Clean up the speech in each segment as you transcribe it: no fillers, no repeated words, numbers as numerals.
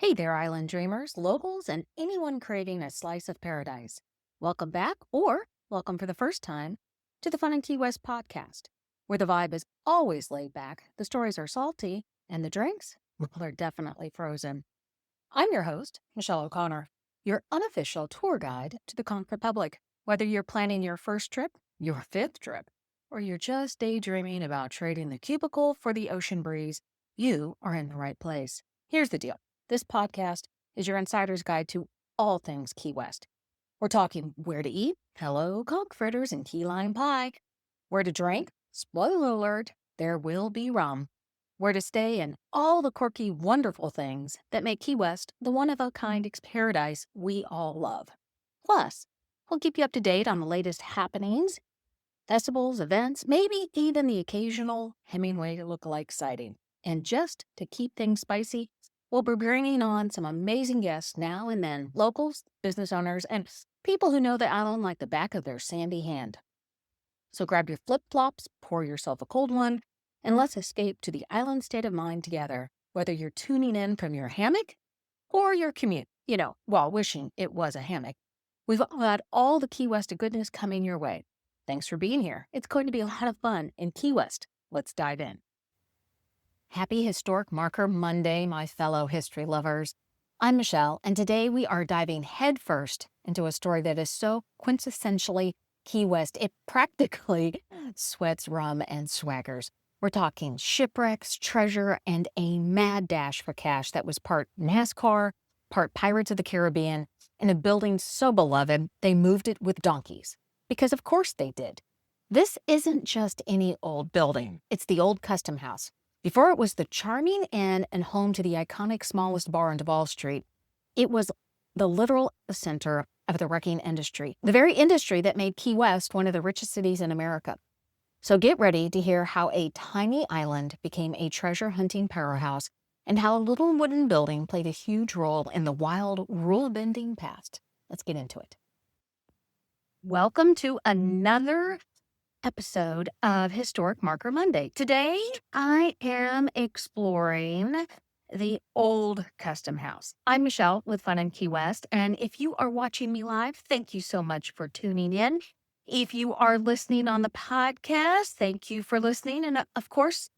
Hey there, island dreamers, locals, and anyone craving a slice of paradise. Welcome back, or welcome for the first time, to the Fun and Key West podcast, where the vibe is always laid back, the stories are salty, and the drinks, well, they're definitely frozen. I'm your host, Michelle O'Connor, your unofficial tour guide to the Conquered Public. Whether you're planning your first trip, your fifth trip, or you're just daydreaming about trading the cubicle for the ocean breeze, you are in the right place. Here's the deal. This podcast is your insider's guide to all things Key West. We're talking where to eat, hello, conch fritters and key lime pie, where to drink, spoiler alert, there will be rum, where to stay, and all the quirky, wonderful things that make Key West the one-of-a-kind paradise we all love. Plus, we'll keep you up to date on the latest happenings, festivals, events, maybe even the occasional Hemingway lookalike sighting. And just to keep things spicy, we'll be bringing on some amazing guests now and then, locals, business owners, and people who know the island like the back of their sandy hand. So grab your flip-flops, pour yourself a cold one, and let's escape to the island state of mind together, whether you're tuning in from your hammock or your commute, while wishing it was a hammock. We've got all the Key West goodness coming your way. Thanks for being here. It's going to be a lot of fun in Key West. Let's dive in. Happy Historic Marker Monday, my fellow history lovers. I'm Michelle, and today we are diving headfirst into a story that is so quintessentially Key West, it practically sweats rum and swaggers. We're talking shipwrecks, treasure, and a mad dash for cash that was part NASCAR, part Pirates of the Caribbean, in a building so beloved they moved it with donkeys. Because of course they did. This isn't just any old building. It's the old Custom House. Before it was the charming inn and home to the iconic smallest bar on Duval Street, it was the literal center of the wrecking industry, the very industry that made Key West one of the richest cities in America. So get ready to hear how a tiny island became a treasure hunting powerhouse and how a little wooden building played a huge role in the wild, rule-bending past. Let's get into it. Welcome to another episode of Historic Marker Monday. Today, I am exploring the old Custom House. I'm Michelle with Fun and Key West, and if you are watching me live, thank you so much for tuning in. If you are listening on the podcast, thank you for listening, and of course,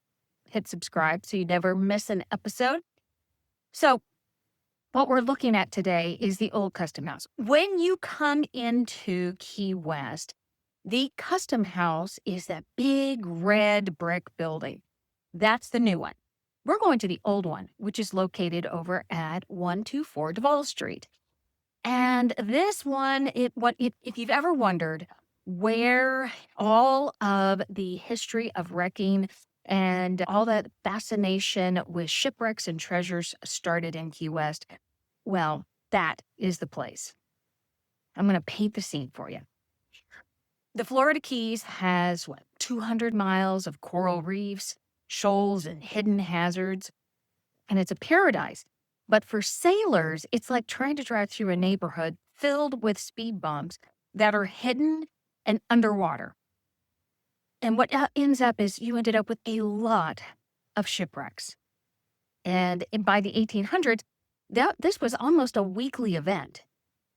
hit subscribe so you never miss an episode. So, what we're looking at today is the old Custom House. When you come into Key West, the Custom House is that big red brick building. That's the new one. We're going to the old one, which is located over at 124 Duval Street. And this one, if you've ever wondered where all of the history of wrecking and all that fascination with shipwrecks and treasures started in Key West, well, that is the place. I'm going to paint the scene for you. The Florida Keys has, 200 miles of coral reefs, shoals, and hidden hazards, and it's a paradise. But for sailors, it's like trying to drive through a neighborhood filled with speed bumps that are hidden and underwater. And what ends up is you ended up with a lot of shipwrecks. And by the 1800s, this was almost a weekly event.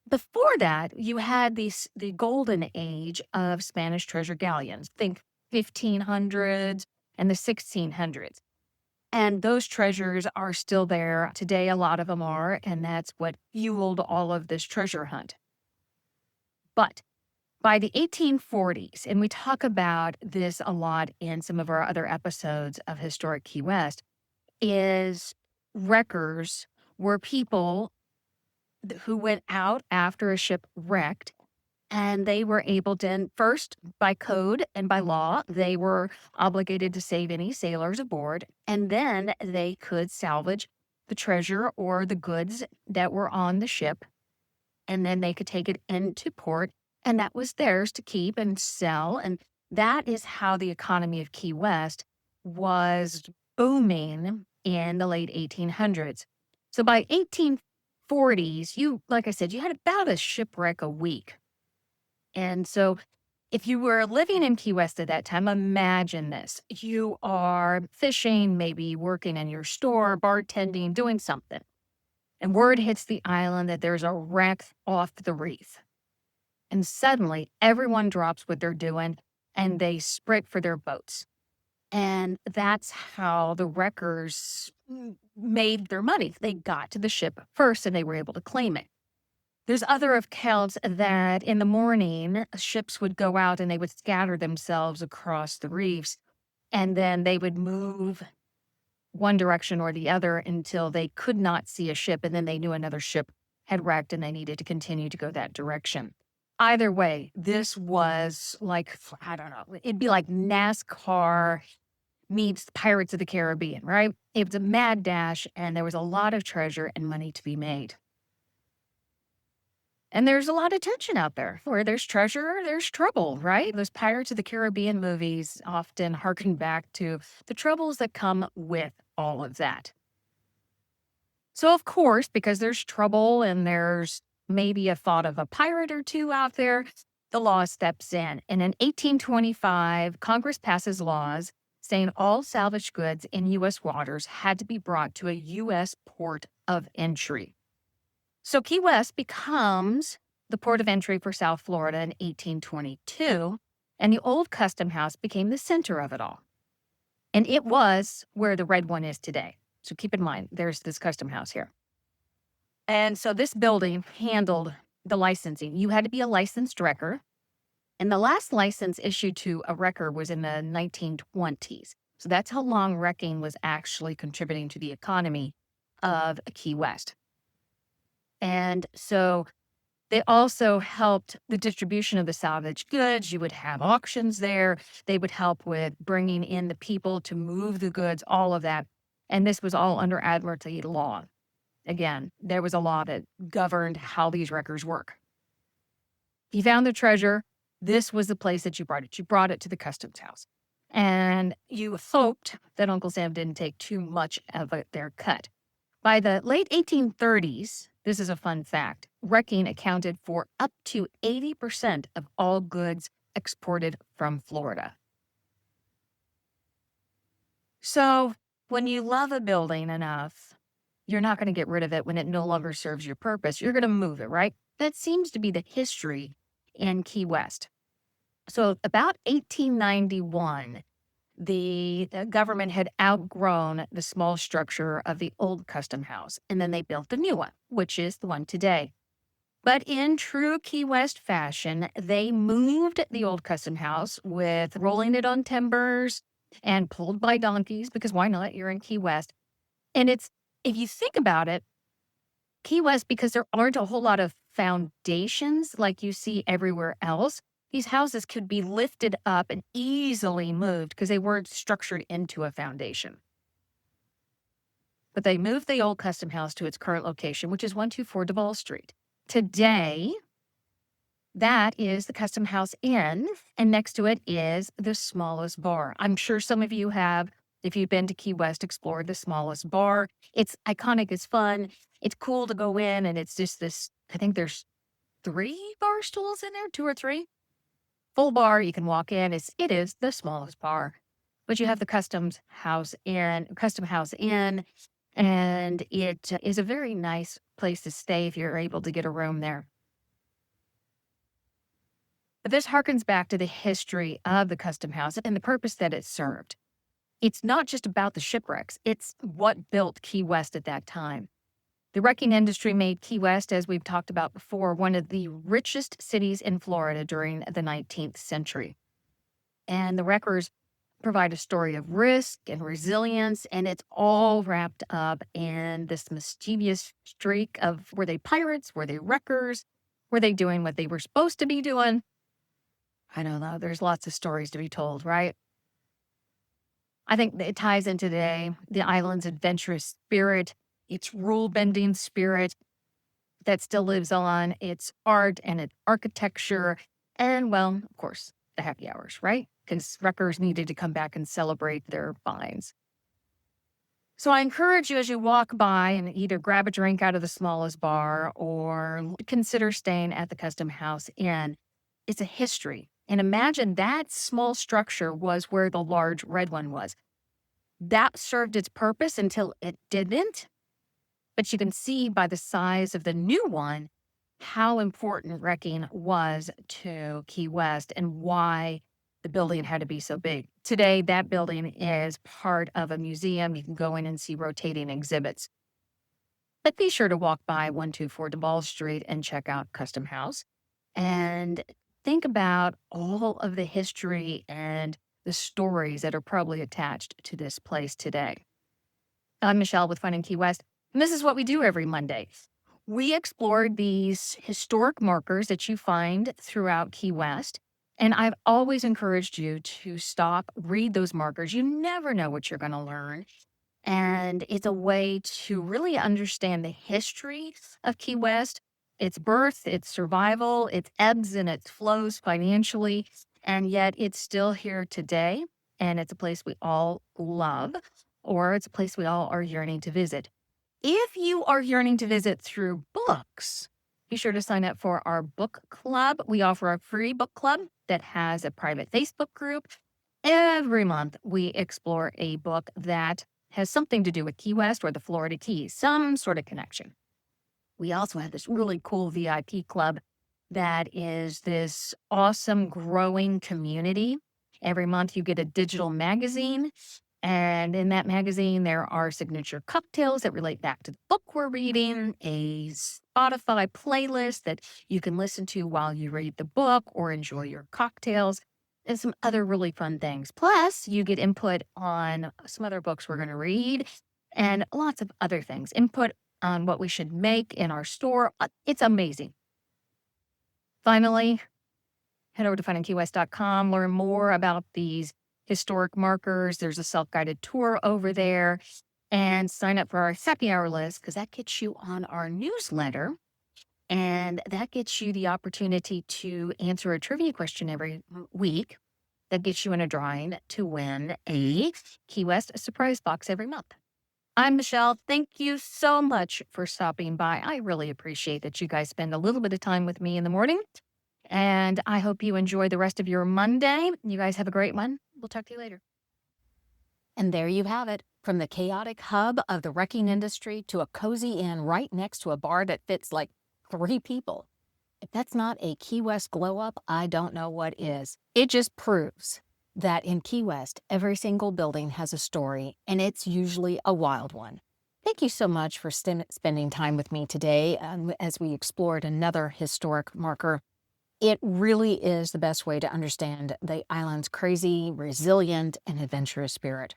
Before that, you had the golden age of Spanish treasure galleons. Think 1500s and the 1600s. And those treasures are still there today. A lot of them are, and that's what fueled all of this treasure hunt. But by the 1840s, and we talk about this a lot in some of our other episodes of Historic Key West, is wreckers were people who went out after a ship wrecked, and they were able to, first, by code and by law, they were obligated to save any sailors aboard, and then they could salvage the treasure or the goods that were on the ship, and then they could take it into port, and that was theirs to keep and sell, and that is how the economy of Key West was booming in the late 1800s. So by 1840s, like I said, you had about a shipwreck a week. And so if you were living in Key West at that time, imagine this. You are fishing, maybe working in your store, bartending, doing something. And word hits the island that there's a wreck off the reef. And suddenly, everyone drops what they're doing and they sprint for their boats. And that's how the wreckers made their money. They got to the ship first and they were able to claim it. There's other accounts that in the morning, ships would go out and they would scatter themselves across the reefs, and then they would move one direction or the other until they could not see a ship, and then they knew another ship had wrecked and they needed to continue to go that direction. Either way, this was like, I don't know, it'd be like NASCAR meets Pirates of the Caribbean, right? It was a mad dash, and there was a lot of treasure and money to be made. And there's a lot of tension out there. Where there's treasure, there's trouble, right? Those Pirates of the Caribbean movies often harken back to the troubles that come with all of that. So, of course, because there's trouble and there's maybe a thought of a pirate or two out there, the law steps in. And in 1825, Congress passes laws saying all salvaged goods in U.S. waters had to be brought to a U.S. port of entry. So Key West becomes the port of entry for South Florida in 1822, and the old custom house became the center of it all. And it was where the red one is today. So keep in mind, there's this custom house here. And so this building handled the licensing. You had to be a licensed wrecker. And the last license issued to a wrecker was in the 1920s. So that's how long wrecking was actually contributing to the economy of Key West. And so they also helped the distribution of the salvaged goods. You would have auctions there. They would help with bringing in the people to move the goods, all of that. And this was all under Admiralty law. Again, there was a law that governed how these wreckers work. If you found the treasure, this was the place that you brought it. You brought it to the customs house. And you hoped that Uncle Sam didn't take too much of their cut. By the late 1830s, this is a fun fact, wrecking accounted for up to 80% of all goods exported from Florida. So when you love a building enough, you're not going to get rid of it when it no longer serves your purpose. You're going to move it, right? That seems to be the history in Key West. So about 1891, the government had outgrown the small structure of the old custom house, and then they built the new one, which is the one today. But in true Key West fashion, they moved the old custom house with rolling it on timbers and pulled by donkeys, because why not? You're in Key West. And it's, if you think about it, Key West, because there aren't a whole lot of foundations like you see everywhere else, these houses could be lifted up and easily moved because they weren't structured into a foundation. But they moved the old custom house to its current location, which is 124 Duval Street. Today, that is the Custom House Inn, and next to it is the Smallest Bar. I'm sure some of you have, if you've been to Key West, explored the Smallest Bar. It's iconic, it's fun, it's cool to go in, and it's just this, I think there's 3 bar stools in there, 2 or 3. Full bar, you can walk in. It is the smallest bar, but you have the Custom House Inn, and it is a very nice place to stay if you're able to get a room there. But this harkens back to the history of the Custom House and the purpose that it served. It's not just about the shipwrecks. It's what built Key West at that time. The wrecking industry made Key West, as we've talked about before, one of the richest cities in Florida during the 19th century. And the wreckers provide a story of risk and resilience, and it's all wrapped up in this mischievous streak of, were they pirates? Were they wreckers? Were they doing what they were supposed to be doing? I don't know. There's lots of stories to be told, right? I think it ties in today, the island's adventurous spirit, its rule-bending spirit that still lives on, its art and its architecture, and, well, of course, the happy hours, right? Because wreckers needed to come back and celebrate their finds. So I encourage you as you walk by and either grab a drink out of the Smallest Bar or consider staying at the Custom House Inn. It's a history. And imagine that small structure was where the large red one was. That served its purpose until it didn't. But you can see by the size of the new one how important wrecking was to Key West and why the building had to be so big. Today, that building is part of a museum. You can go in and see rotating exhibits. But be sure to walk by 124 Duval Street and check out Custom House and think about all of the history and the stories that are probably attached to this place today. I'm Michelle with Fun in Key West, and this is what we do every Monday. We explore these historic markers that you find throughout Key West, and I've always encouraged you to stop, read those markers. You never know what you're going to learn. And it's a way to really understand the history of Key West, its birth, its survival, its ebbs and its flows financially. And yet it's still here today. And it's a place we all love, or it's a place we all are yearning to visit. If you are yearning to visit through books, be sure to sign up for our book club. We offer a free book club that has a private Facebook group. Every month, we explore a book that has something to do with Key West or the Florida Keys, some sort of connection. We also have this really cool VIP club that is this awesome growing community. Every month you get a digital magazine, and in that magazine there are signature cocktails that relate back to the book we're reading, a Spotify playlist that you can listen to while you read the book or enjoy your cocktails, and some other really fun things. Plus, you get input on some other books we're going to read and lots of other things. Input on what we should make in our store. It's amazing. Finally, head over to FunInKeyWest.com, learn more about these historic markers. There's a self-guided tour over there, and sign up for our happy hour list because that gets you on our newsletter. And that gets you the opportunity to answer a trivia question every week. That gets you in a drawing to win a Key West surprise box every month. I'm Michelle. Thank you so much for stopping by. I really appreciate that you guys spend a little bit of time with me in the morning. And I hope you enjoy the rest of your Monday. You guys have a great one. We'll talk to you later. And there you have it. From the chaotic hub of the wrecking industry to a cozy inn right next to a bar that fits like 3 people. If that's not a Key West glow up, I don't know what is. It just proves that in Key West, every single building has a story, and it's usually a wild one. Thank you so much for spending time with me today as we explored another historic marker. It really is the best way to understand the island's crazy, resilient, and adventurous spirit.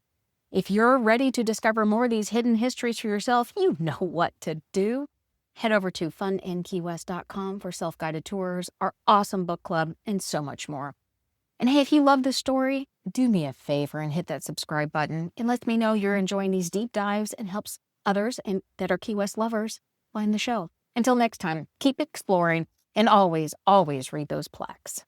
If you're ready to discover more of these hidden histories for yourself, you know what to do. Head over to FunInKeyWest.com for self-guided tours, our awesome book club, and so much more. And hey, if you love this story, do me a favor and hit that subscribe button. It lets me know you're enjoying these deep dives and helps others that are Key West lovers find the show. Until next time, keep exploring and always, always read those plaques.